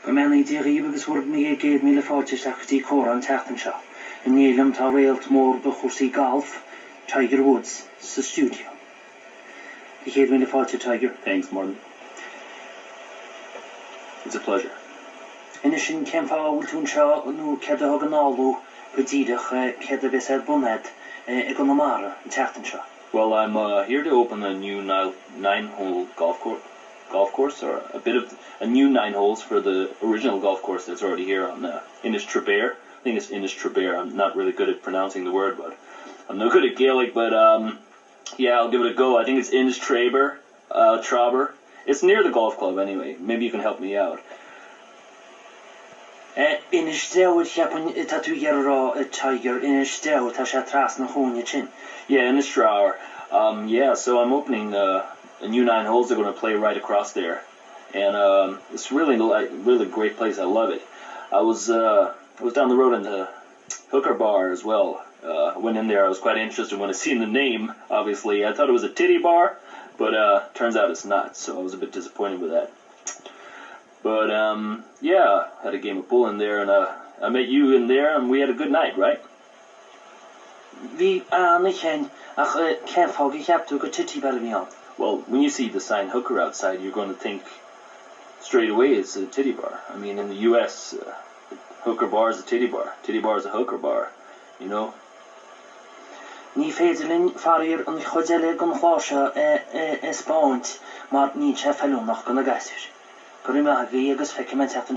Many derivables were made me Smaoiseach the Coran Tachtenshaw. And Neelam ta Wales more the Hussey Golf, Tiger Woods, the studio. The gave me Tiger. Thanks, Martin. It's a pleasure. Inishin Kemfa Wultun Shaw, no Kedahoganalo, Pedidach, Kedabesed Bonnet, Economara, Tachtenshaw. Well, I'm here to open a new nine-hole golf course, or a new 9 holes for the original golf course that's already here on Innistrobear. I think it's Innistrobear. I'm not really good at pronouncing the word, but I'm no good at Gaelic. But yeah, I'll give it a go. I think it's Innistrobear, Trobber. It's near the golf club anyway. Maybe you can help me out. Innistrobear, Tatu a Tiger, Innistrobear, Tasha Tras na Chin. Yeah, Innistrobear. Yeah, so I'm opening a new 9 holes. They're going to play right across there, and it's really great place. I love it. I was down the road in the hooker bar as well. I went in there. I was quite interested when I seen the name. Obviously, I thought it was a titty bar, but turns out it's not. So I was a bit disappointed with that. But yeah, had a game of pool in there, and I met you in there, and we had a good night, right? Well, when you see the sign hooker outside, you're going to think straight away it's a titty bar. I mean, in the U.S., hooker bar is a titty bar. Titty bar is a hooker bar, you know? Ní féidirlinn farir an chodile gon chláise Spáint, mar ní sé fellúnach gona gasir. Gurú me a bhí agus feice men teachtan